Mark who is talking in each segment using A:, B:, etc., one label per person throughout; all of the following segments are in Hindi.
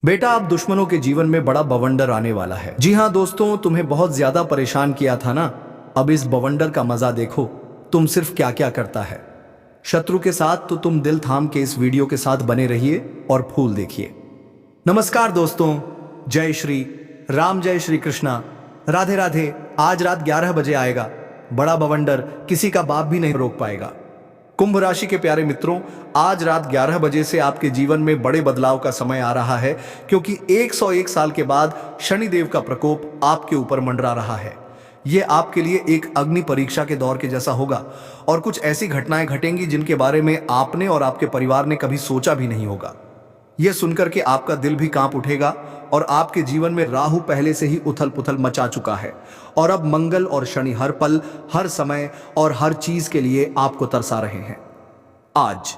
A: बेटा, अब दुश्मनों के जीवन में बड़ा बवंडर आने वाला है। जी हाँ दोस्तों, तुम्हें बहुत ज्यादा परेशान किया था ना। अब इस बवंडर का मजा देखो, तुम सिर्फ क्या क्या करता है शत्रु के साथ। तो तुम दिल थाम के इस वीडियो के साथ बने रहिए और फूल देखिए। नमस्कार दोस्तों, जय श्री राम, जय श्री कृष्णा, राधे राधे। आज रात 11 बजे आएगा बड़ा बवंडर, किसी का बाप भी नहीं रोक पाएगा। कुंभ राशि के प्यारे मित्रों, आज रात 11 बजे से आपके जीवन में बड़े बदलाव का समय आ रहा है, क्योंकि 101 साल के बाद शनिदेव का प्रकोप आपके ऊपर मंडरा रहा है। यह आपके लिए एक अग्नि परीक्षा के दौर के जैसा होगा और कुछ ऐसी घटनाएं घटेंगी जिनके बारे में आपने और आपके परिवार ने कभी सोचा भी नहीं होगा। यह सुनकर के आपका दिल भी कांप उठेगा और आपके जीवन में राहु पहले से ही उथल पुथल मचा चुका है और अब मंगल और शनि हर पल, हर समय और हर चीज के लिए आपको तरसा रहे हैं। आज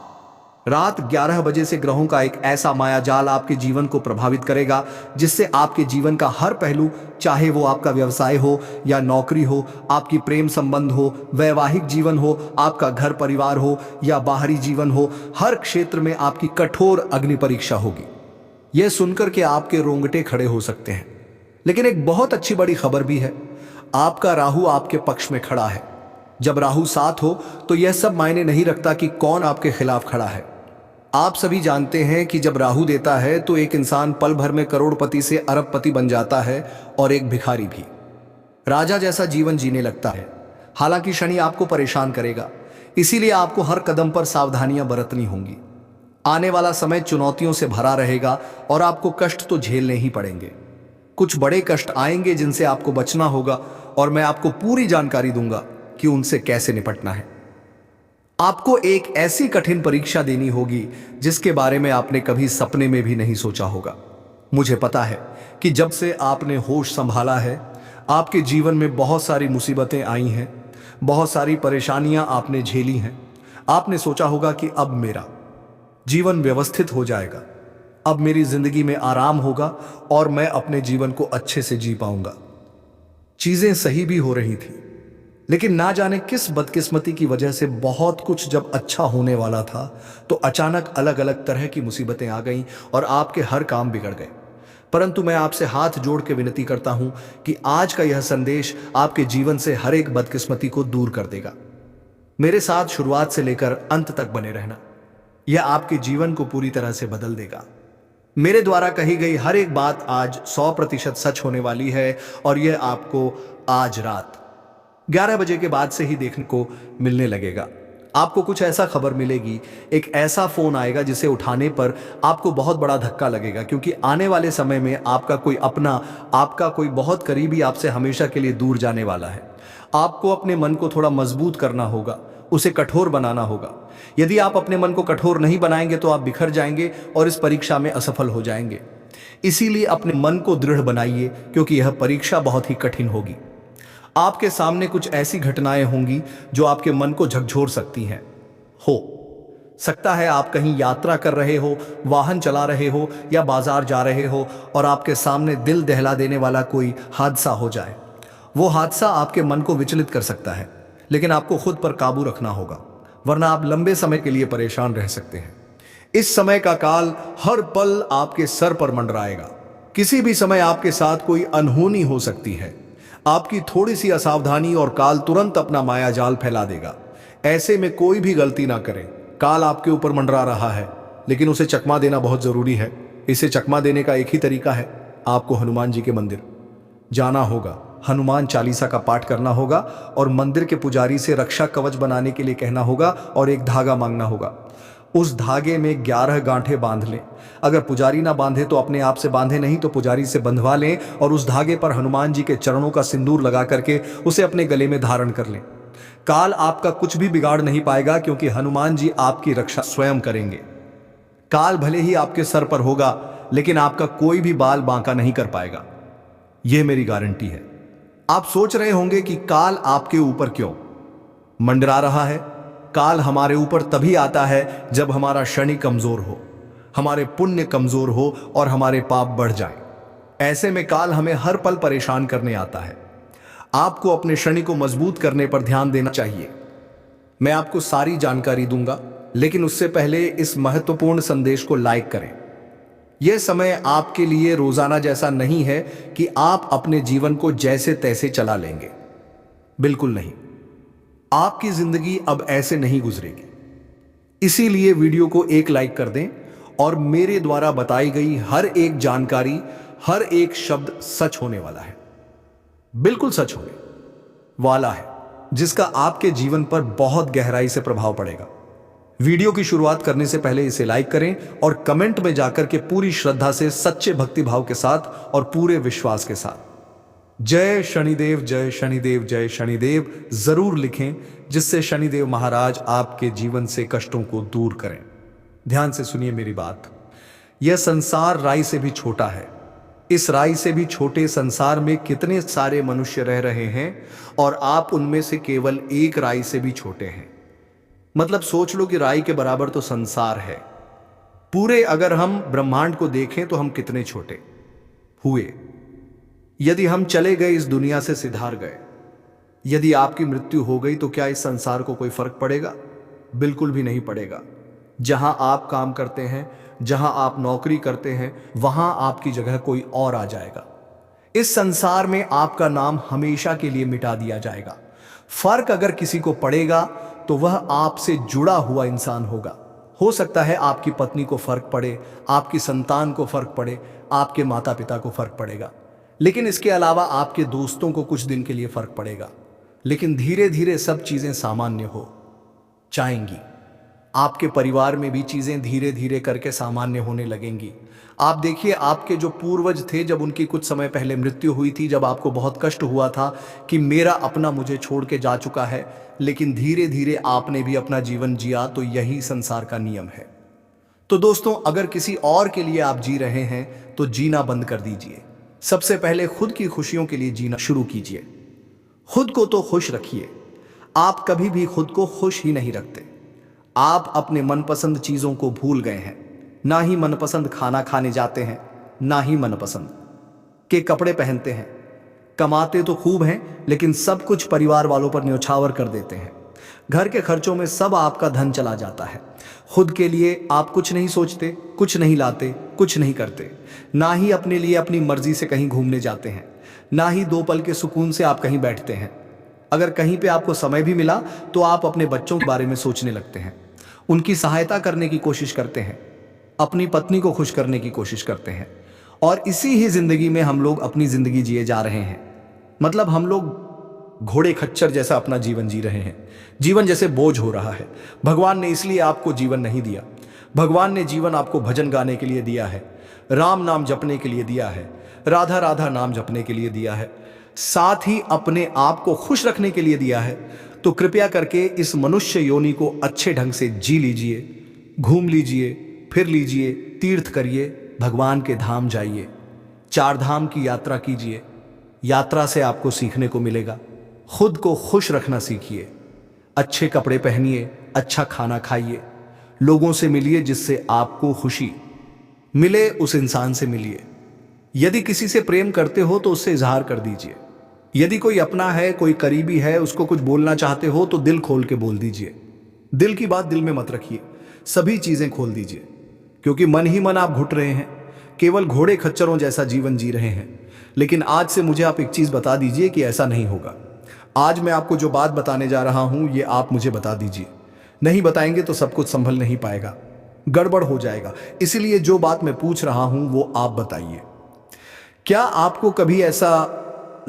A: रात 11 बजे से ग्रहों का एक ऐसा मायाजाल आपके जीवन को प्रभावित करेगा जिससे आपके जीवन का हर पहलू, चाहे वो आपका व्यवसाय हो या नौकरी हो, आपकी प्रेम संबंध हो, वैवाहिक जीवन हो, आपका घर परिवार हो या बाहरी जीवन हो, हर क्षेत्र में आपकी कठोर अग्नि परीक्षा होगी। यह सुनकर के आपके रोंगटे खड़े हो सकते हैं, लेकिन एक बहुत अच्छी बड़ी खबर भी है। आपका राहु आपके पक्ष में खड़ा है। जब राहु साथ हो तो यह सब मायने नहीं रखता कि कौन आपके खिलाफ खड़ा है। आप सभी जानते हैं कि जब राहु देता है तो एक इंसान पल भर में करोड़पति से अरबपति बन जाता है और एक भिखारी भी राजा जैसा जीवन जीने लगता है। हालांकि शनि आपको परेशान करेगा, इसीलिए आपको हर कदम पर सावधानियां बरतनी होंगी। आने वाला समय चुनौतियों से भरा रहेगा और आपको कष्ट तो झेलने ही पड़ेंगे। कुछ बड़े कष्ट आएंगे जिनसे आपको बचना होगा और मैं आपको पूरी जानकारी दूंगा कि उनसे कैसे निपटना है। आपको एक ऐसी कठिन परीक्षा देनी होगी जिसके बारे में आपने कभी सपने में भी नहीं सोचा होगा। मुझे पता है कि जब से आपने होश संभाला है, आपके जीवन में बहुत सारी मुसीबतें आई हैं, बहुत सारी परेशानियां आपने झेली हैं। आपने सोचा होगा कि अब मेरा जीवन व्यवस्थित हो जाएगा, अब मेरी जिंदगी में आराम होगा और मैं अपने जीवन को अच्छे से जी पाऊंगा। चीजें सही भी हो रही थी, लेकिन ना जाने किस बदकिस्मती की वजह से बहुत कुछ जब अच्छा होने वाला था तो अचानक अलग अलग तरह की मुसीबतें आ गईं और आपके हर काम बिगड़ गए। परंतु मैं आपसे हाथ जोड़ के विनती करता हूं कि आज का यह संदेश आपके जीवन से हर एक बदकिस्मती को दूर कर देगा। मेरे साथ शुरुआत से लेकर अंत तक बने रहना, यह आपके जीवन को पूरी तरह से बदल देगा। मेरे द्वारा कही गई हर एक बात आज 100% सच होने वाली है और यह आपको आज रात 11 बजे के बाद से ही देखने को मिलने लगेगा। आपको कुछ ऐसा खबर मिलेगी, एक ऐसा फोन आएगा जिसे उठाने पर आपको बहुत बड़ा धक्का लगेगा, क्योंकि आने वाले समय में आपका कोई अपना, आपका कोई बहुत करीबी आपसे हमेशा के लिए दूर जाने वाला है। आपको अपने मन को थोड़ा मजबूत करना होगा, उसे कठोर बनाना होगा। यदि आप अपने मन को कठोर नहीं बनाएंगे तो आप बिखर जाएंगे और इस परीक्षा में असफल हो जाएंगे। इसीलिए अपने मन को दृढ़ बनाइए, क्योंकि यह परीक्षा बहुत ही कठिन होगी। आपके सामने कुछ ऐसी घटनाएं होंगी जो आपके मन को झकझोर सकती हैं। हो सकता है आप कहीं यात्रा कर रहे हो, वाहन चला रहे हो या बाजार जा रहे हो और आपके सामने दिल दहला देने वाला कोई हादसा हो जाए। वो हादसा आपके मन को विचलित कर सकता है, लेकिन आपको खुद पर काबू रखना होगा, वरना आप लंबे समय के लिए परेशान रह सकते हैं। इस समय का काल हर पल आपके सर पर मंडराएगा। किसी भी समय आपके साथ कोई अनहोनी हो सकती है। आपकी थोड़ी सी असावधानी और काल तुरंत अपना मायाजाल फैला देगा। ऐसे में कोई भी गलती ना करें। काल आपके ऊपर मंडरा रहा है, लेकिन उसे चकमा देना बहुत जरूरी है। इसे चकमा देने का एक ही तरीका है, आपको हनुमान जी के मंदिर जाना होगा, हनुमान चालीसा का पाठ करना होगा और मंदिर के पुजारी से रक्षा कवच बनाने के लिए कहना होगा और एक धागा मांगना होगा। उस धागे में 11 गांठें बांध लें। अगर पुजारी ना बांधे तो अपने आप से बांधे, नहीं तो पुजारी से बंधवा लें और उस धागे पर हनुमान जी के चरणों का सिंदूर लगा करके उसे अपने गले में धारण कर लें। काल आपका कुछ भी बिगाड़ नहीं पाएगा, क्योंकि हनुमान जी आपकी रक्षा स्वयं करेंगे। काल भले ही आपके सर पर होगा, लेकिन आपका कोई भी बाल बांका नहीं कर पाएगा, यह मेरी गारंटी है। आप सोच रहे होंगे कि काल आपके ऊपर क्यों मंडरा रहा है। काल हमारे ऊपर तभी आता है जब हमारा शनि कमजोर हो, हमारे पुण्य कमजोर हो और हमारे पाप बढ़ जाएं। ऐसे में काल हमें हर पल परेशान करने आता है। आपको अपने शनि को मजबूत करने पर ध्यान देना चाहिए। मैं आपको सारी जानकारी दूंगा, लेकिन उससे पहले इस महत्वपूर्ण संदेश को लाइक करें। यह समय आपके लिए रोजाना जैसा नहीं है कि आप अपने जीवन को जैसे तैसे चला लेंगे। बिल्कुल नहीं। आपकी जिंदगी अब ऐसे नहीं गुजरेगी। इसीलिए वीडियो को एक लाइक कर दें और मेरे द्वारा बताई गई हर एक जानकारी, हर एक शब्द सच होने वाला है। बिल्कुल सच होने वाला है, जिसका आपके जीवन पर बहुत गहराई से प्रभाव पड़ेगा। वीडियो की शुरुआत करने से पहले इसे लाइक करें और कमेंट में जाकर के पूरी श्रद्धा से, सच्चे भक्ति भाव के साथ और पूरे विश्वास के साथ जय शनिदेव, जय शनिदेव, जय शनिदेव जरूर लिखें, जिससे शनिदेव महाराज आपके जीवन से कष्टों को दूर करें। ध्यान से सुनिए मेरी बात। यह संसार राई से भी छोटा है। इस राई से भी छोटे संसार में कितने सारे मनुष्य रह रहे हैं और आप उनमें से केवल एक राई से भी छोटे हैं। मतलब सोच लो कि राई के बराबर तो संसार है। पूरे अगर हम ब्रह्मांड को देखें तो हम कितने छोटे हुए। यदि हम चले गए, इस दुनिया से सिधार गए, यदि आपकी मृत्यु हो गई, तो क्या इस संसार को कोई फर्क पड़ेगा? बिल्कुल भी नहीं पड़ेगा। जहां आप काम करते हैं, जहां आप नौकरी करते हैं, वहां आपकी जगह कोई और आ जाएगा। इस संसार में आपका नाम हमेशा के लिए मिटा दिया जाएगा। फर्क अगर किसी को पड़ेगा तो वह आपसे जुड़ा हुआ इंसान होगा। हो सकता है आपकी पत्नी को फर्क पड़े, आपकी संतान को फर्क पड़े, आपके माता पिता को फर्क पड़ेगा, लेकिन इसके अलावा आपके दोस्तों को कुछ दिन के लिए फर्क पड़ेगा। लेकिन धीरे धीरे सब चीजें सामान्य हो जाएंगी। आपके परिवार में भी चीजें धीरे धीरे करके सामान्य होने लगेंगी। आप देखिए, आपके जो पूर्वज थे, जब उनकी कुछ समय पहले मृत्यु हुई थी, जब आपको बहुत कष्ट हुआ था कि मेरा अपना मुझे छोड़ के जा चुका है, लेकिन धीरे धीरे आपने भी अपना जीवन जिया, तो यही संसार का नियम है। तो दोस्तों, अगर किसी और के लिए आप जी रहे हैं तो जीना बंद कर दीजिए। सबसे पहले खुद की खुशियों के लिए जीना शुरू कीजिए। खुद को तो खुश रखिए। आप कभी भी खुद को खुश ही नहीं रखते। आप अपने मनपसंद चीजों को भूल गए हैं। ना ही मनपसंद खाना खाने जाते हैं, ना ही मनपसंद के कपड़े पहनते हैं। कमाते तो खूब हैं, लेकिन सब कुछ परिवार वालों पर न्यौछावर कर देते हैं। घर के खर्चों में सब आपका धन चला जाता है। खुद के लिए आप कुछ नहीं सोचते, कुछ नहीं लाते, कुछ नहीं करते। ना ही अपने लिए अपनी मर्जी से कहीं घूमने जाते हैं, ना ही 2 पल के सुकून से आप कहीं बैठते हैं। अगर कहीं पे आपको समय भी मिला तो आप अपने बच्चों के बारे में सोचने लगते हैं, उनकी सहायता करने की कोशिश करते हैं, अपनी पत्नी को खुश करने की कोशिश करते हैं। और इसी ही जिंदगी में हम लोग अपनी जिंदगी जिए जा रहे हैं। मतलब हम लोग घोड़े खच्चर जैसा अपना जीवन जी रहे हैं। जीवन जैसे बोझ हो रहा है। भगवान ने इसलिए आपको जीवन नहीं दिया। भगवान ने जीवन आपको भजन गाने के लिए दिया है, राम नाम जपने के लिए दिया है, राधा राधा नाम जपने के लिए दिया है, साथ ही अपने आप को खुश रखने के लिए दिया है। तो कृपया करके इस मनुष्य योनि को अच्छे ढंग से जी लीजिए, घूम लीजिए, फिर लीजिए, तीर्थ करिए, भगवान के धाम जाइए, 4 धाम की यात्रा कीजिए। यात्रा से आपको सीखने को मिलेगा। खुद को खुश रखना सीखिए, अच्छे कपड़े पहनिए, अच्छा खाना खाइए, लोगों से मिलिए जिससे आपको खुशी मिले, उस इंसान से मिलिए। यदि किसी से प्रेम करते हो तो उससे इजहार कर दीजिए। यदि कोई अपना है, कोई करीबी है, उसको कुछ बोलना चाहते हो तो दिल खोल के बोल दीजिए। दिल की बात दिल में मत रखिए, सभी चीजें खोल दीजिए, क्योंकि मन ही मन आप घुट रहे हैं, केवल घोड़े खच्चरों जैसा जीवन जी रहे हैं। लेकिन आज से मुझे आप एक चीज बता दीजिए कि ऐसा नहीं होगा। आज मैं आपको जो बात बताने जा रहा हूं, ये आप मुझे बता दीजिए। नहीं बताएंगे तो सब कुछ संभल नहीं पाएगा, गड़बड़ हो जाएगा। इसलिए जो बात मैं पूछ रहा हूं वो आप बताइए। क्या आपको कभी ऐसा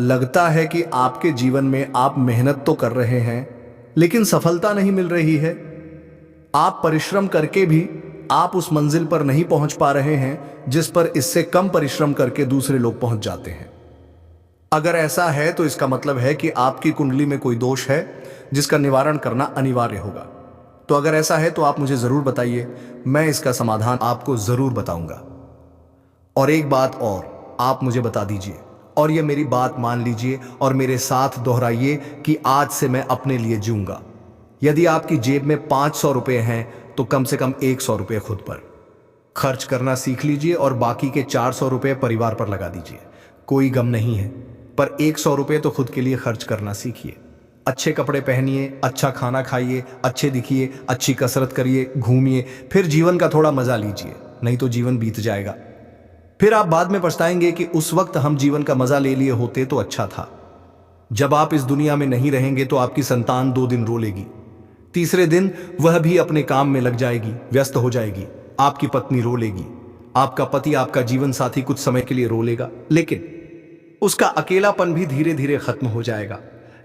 A: लगता है कि आपके जीवन में आप मेहनत तो कर रहे हैं लेकिन सफलता नहीं मिल रही है? आप परिश्रम करके भी आप उस मंजिल पर नहीं पहुंच पा रहे हैं जिस पर इससे कम परिश्रम करके दूसरे लोग पहुंच जाते हैं। अगर ऐसा है तो इसका मतलब है कि आपकी कुंडली में कोई दोष है जिसका निवारण करना अनिवार्य होगा। तो अगर ऐसा है तो आप मुझे जरूर बताइए, मैं इसका समाधान आपको जरूर बताऊंगा। और एक बात और आप मुझे बता दीजिए, और ये मेरी बात मान लीजिए और मेरे साथ दोहराइए कि आज से मैं अपने लिए जीऊंगा। यदि आपकी जेब में 500 रुपए हैं तो कम से कम 100 रुपए खुद पर खर्च करना सीख लीजिए और बाकी के 400 रुपए परिवार पर लगा दीजिए। कोई गम नहीं है, पर 100 रुपए तो खुद के लिए खर्च करना सीखिए। अच्छे कपड़े पहनिए, अच्छा खाना खाइए, अच्छे दिखिए, अच्छी कसरत करिए, घूमिए, फिर जीवन का थोड़ा मजा लीजिए, नहीं तो जीवन बीत जाएगा। फिर आप बाद में पछताएंगे कि उस वक्त हम जीवन का मजा ले लिए होते तो अच्छा था। जब आप इस दुनिया में नहीं रहेंगे तो आपकी संतान 2 दिन रो लेगी, तीसरे दिन वह भी अपने काम में लग जाएगी, व्यस्त हो जाएगी। आपकी पत्नी रो लेगी, आपका पति, आपका जीवन साथी कुछ समय के लिए रो लेगा, लेकिन उसका अकेलापन भी धीरे धीरे खत्म हो जाएगा।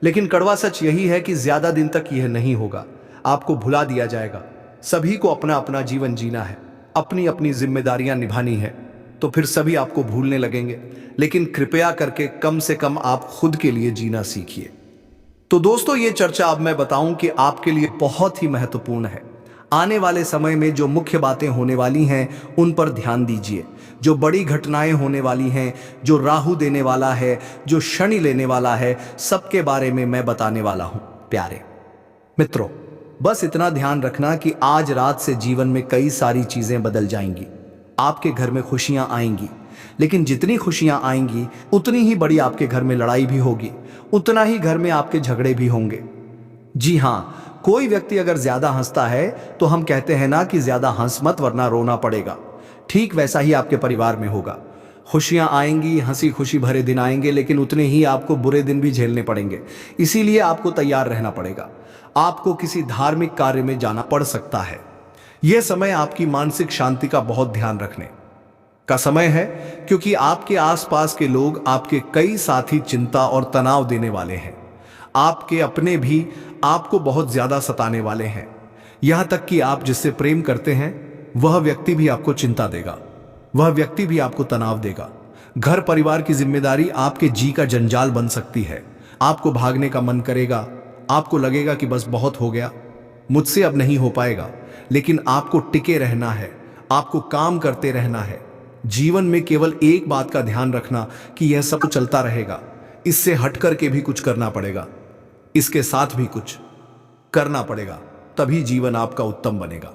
A: लेकिन कड़वा सच यही है कि ज्यादा दिन तक यह नहीं होगा। आपको भुला दिया जाएगा। सभी को अपना अपना जीवन जीना है, अपनी अपनी जिम्मेदारियां निभानी है, तो फिर सभी आपको भूलने लगेंगे। लेकिन कृपया करके कम से कम आप खुद के लिए जीना सीखिए। तो दोस्तों, ये चर्चा अब मैं बताऊं कि आपके लिए बहुत ही महत्वपूर्ण है। आने वाले समय में जो मुख्य बातें होने वाली हैं उन पर ध्यान दीजिए। जो बड़ी घटनाएं होने वाली हैं, जो राहु देने वाला है, जो शनि लेने वाला है, सबके बारे में मैं बताने वाला हूं। प्यारे मित्रों, बस इतना ध्यान रखना कि आज रात से जीवन में कई सारी चीजें बदल जाएंगी। आपके घर में खुशियां आएंगी, लेकिन जितनी खुशियां आएंगी उतनी ही बड़ी आपके घर में लड़ाई भी होगी, उतना ही घर में आपके झगड़े भी होंगे। जी हाँ, कोई व्यक्ति अगर ज्यादा हंसता है तो हम कहते हैं ना कि ज्यादा हंस मत वरना रोना पड़ेगा। ठीक वैसा ही आपके परिवार में होगा। खुशियां आएंगी, हंसी खुशी भरे दिन आएंगे, लेकिन उतने ही आपको बुरे दिन भी झेलने पड़ेंगे। इसीलिए आपको तैयार रहना पड़ेगा। आपको किसी धार्मिक कार्य में जाना पड़ सकता है। यह समय आपकी मानसिक शांति का बहुत ध्यान रखने का समय है, क्योंकि आपके आसपास के लोग, आपके कई साथी चिंता और तनाव देने वाले हैं। आपके अपने भी आपको बहुत ज्यादा सताने वाले हैं। यहां तक कि आप जिससे प्रेम करते हैं वह व्यक्ति भी आपको चिंता देगा, वह व्यक्ति भी आपको तनाव देगा। घर परिवार की जिम्मेदारी आपके जी का जंजाल बन सकती है। आपको भागने का मन करेगा, आपको लगेगा कि बस बहुत हो गया, मुझसे अब नहीं हो पाएगा। लेकिन आपको टिके रहना है, आपको काम करते रहना है। जीवन में केवल एक बात का ध्यान रखना कि यह सब चलता रहेगा, इससे हट करके भी कुछ करना पड़ेगा, इसके साथ भी कुछ करना पड़ेगा, तभी जीवन आपका उत्तम बनेगा।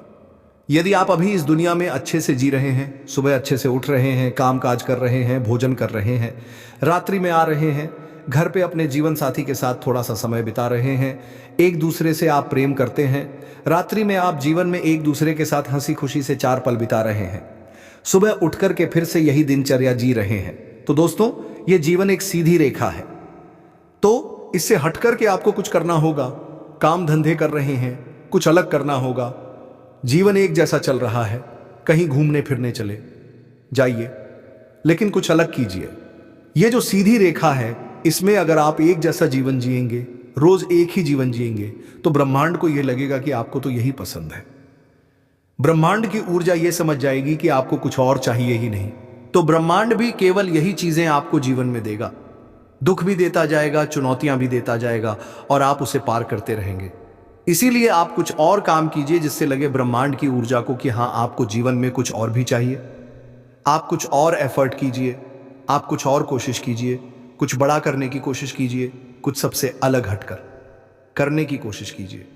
A: यदि आप अभी इस दुनिया में अच्छे से जी रहे हैं, सुबह अच्छे से उठ रहे हैं, काम काज कर रहे हैं, भोजन कर रहे हैं, रात्रि में आ रहे हैं, घर पे अपने जीवन साथी के साथ थोड़ा सा समय बिता रहे हैं, एक दूसरे से आप प्रेम करते हैं, रात्रि में आप जीवन में एक दूसरे के साथ हंसी खुशी से 4 पल बिता रहे हैं, सुबह उठ करके फिर से यही दिनचर्या जी रहे हैं, तो दोस्तों ये जीवन एक सीधी रेखा है। तो इससे हट करके आपको कुछ करना होगा। काम धंधे कर रहे हैं, कुछ अलग करना होगा। जीवन एक जैसा चल रहा है, कहीं घूमने फिरने चले जाइए, लेकिन कुछ अलग कीजिए। ये जो सीधी रेखा है, इसमें अगर आप एक जैसा जीवन जिएंगे, रोज एक ही जीवन जिएंगे, तो ब्रह्मांड को यह लगेगा कि आपको तो यही पसंद है। ब्रह्मांड की ऊर्जा यह समझ जाएगी कि आपको कुछ और चाहिए ही नहीं, तो ब्रह्मांड भी केवल यही चीजें आपको जीवन में देगा। दुख भी देता जाएगा, चुनौतियां भी देता जाएगा, और आप उसे पार करते रहेंगे। इसीलिए आप कुछ और काम कीजिए जिससे लगे ब्रह्मांड की ऊर्जा को कि हाँ, आपको जीवन में कुछ और भी चाहिए। आप कुछ और एफर्ट कीजिए, आप कुछ और कोशिश कीजिए, कुछ बड़ा करने की कोशिश कीजिए, कुछ सबसे अलग हटकर करने की कोशिश कीजिए,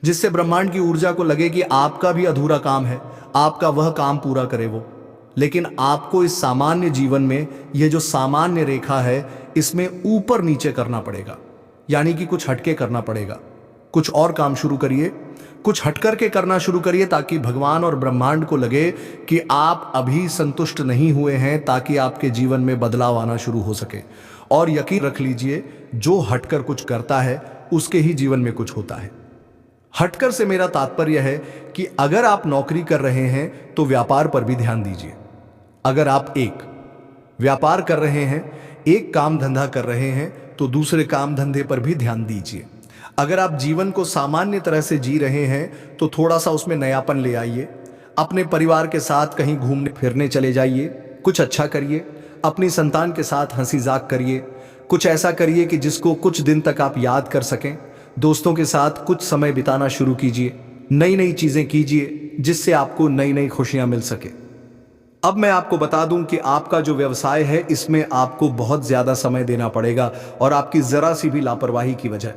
A: जिससे ब्रह्मांड की ऊर्जा को लगे कि आपका भी अधूरा काम है, आपका वह काम पूरा करे वो। लेकिन आपको इस सामान्य जीवन में, यह जो सामान्य रेखा है, इसमें ऊपर नीचे करना पड़ेगा, यानी कि कुछ हटके करना पड़ेगा। कुछ और काम शुरू करिए, कुछ हट करके करना शुरू करिए, ताकि भगवान और ब्रह्मांड को लगे कि आप अभी संतुष्ट नहीं हुए हैं, ताकि आपके जीवन में बदलाव आना शुरू हो सके। और यकीन रख लीजिए, जो हटकर कुछ करता है उसके ही जीवन में कुछ होता है। हटकर से मेरा तात्पर्य है कि अगर आप नौकरी कर रहे हैं तो व्यापार पर भी ध्यान दीजिए। अगर आप एक व्यापार कर रहे हैं, एक काम धंधा कर रहे हैं, तो दूसरे काम धंधे पर भी ध्यान दीजिए। अगर आप जीवन को सामान्य तरह से जी रहे हैं तो थोड़ा सा उसमें नयापन ले आइए। अपने परिवार के साथ कहीं घूमने फिरने चले जाइए, कुछ अच्छा करिए। अपनी संतान के साथ हंसी जाक करिए, कुछ ऐसा करिए कि जिसको कुछ दिन तक आप याद कर सकें। दोस्तों के साथ कुछ समय बिताना शुरू कीजिए, नई नई चीजें कीजिए, जिससे आपको नई नई खुशियां मिल सके। अब मैं आपको बता दूं कि आपका जो व्यवसाय है, इसमें आपको बहुत ज्यादा समय देना पड़ेगा, और आपकी जरा सी भी लापरवाही की वजह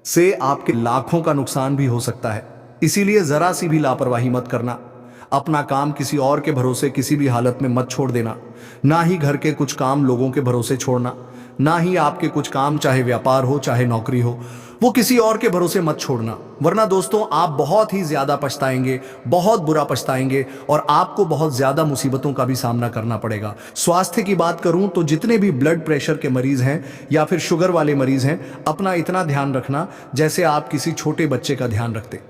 A: से आपके लाखों का नुकसान भी हो सकता है। इसीलिए जरा सी भी लापरवाही मत करना। अपना काम किसी और के भरोसे किसी भी हालत में मत छोड़ देना। ना ही घर के कुछ काम लोगों के भरोसे छोड़ना, ना ही आपके कुछ काम, चाहे व्यापार हो चाहे नौकरी हो, वो किसी और के भरोसे मत छोड़ना, वरना दोस्तों आप बहुत ही ज्यादा पछताएंगे, बहुत बुरा पछताएंगे और आपको बहुत ज्यादा मुसीबतों का भी सामना करना पड़ेगा। स्वास्थ्य की बात करूं तो जितने भी ब्लड प्रेशर के मरीज हैं या फिर शुगर वाले मरीज हैं, अपना इतना ध्यान रखना जैसे आप किसी छोटे बच्चे का ध्यान रखते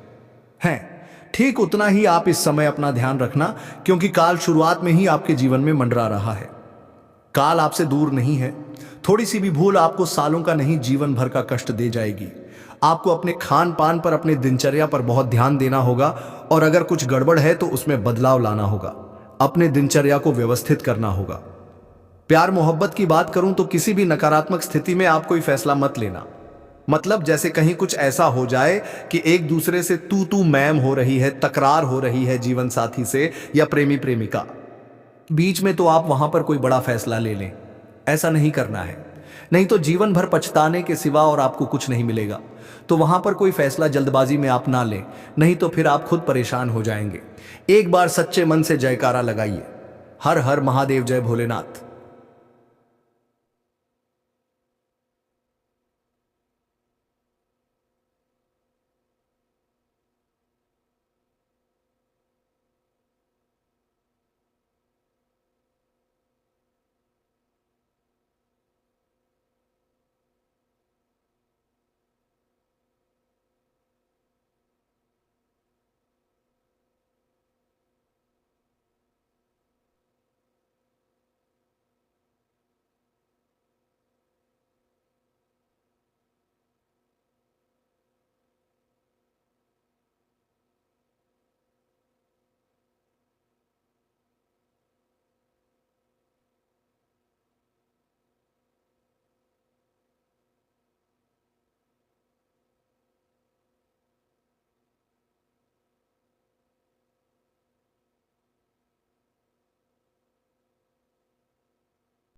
A: हैं, ठीक उतना ही आप इस समय अपना ध्यान रखना, क्योंकि काल शुरुआत में ही आपके जीवन में मंडरा रहा है। काल आपसे दूर नहीं है। थोड़ी सी भी भूल आपको सालों का नहीं, जीवन भर का कष्ट दे जाएगी। आपको अपने खान पान पर, अपने दिनचर्या पर बहुत ध्यान देना होगा और अगर कुछ गड़बड़ है तो उसमें बदलाव लाना होगा। अपने दिनचर्या को व्यवस्थित करना होगा। प्यार मोहब्बत की बात करूं तो किसी भी नकारात्मक स्थिति में आप कोई फैसला मत लेना। मतलब जैसे कहीं कुछ ऐसा हो जाए कि एक दूसरे से तू तू मैम हो रही है, तकरार हो रही है जीवन साथी से या प्रेमी प्रेमिका बीच में, तो आप वहां पर कोई बड़ा फैसला ले लें। ऐसा नहीं करना है, नहीं तो जीवन भर पछताने के सिवा और आपको कुछ नहीं मिलेगा। तो वहां पर कोई फैसला जल्दबाजी में आप ना लें, नहीं तो फिर आप खुद परेशान हो जाएंगे। एक बार सच्चे मन से जयकारा लगाइए, हर हर महादेव, जय भोलेनाथ।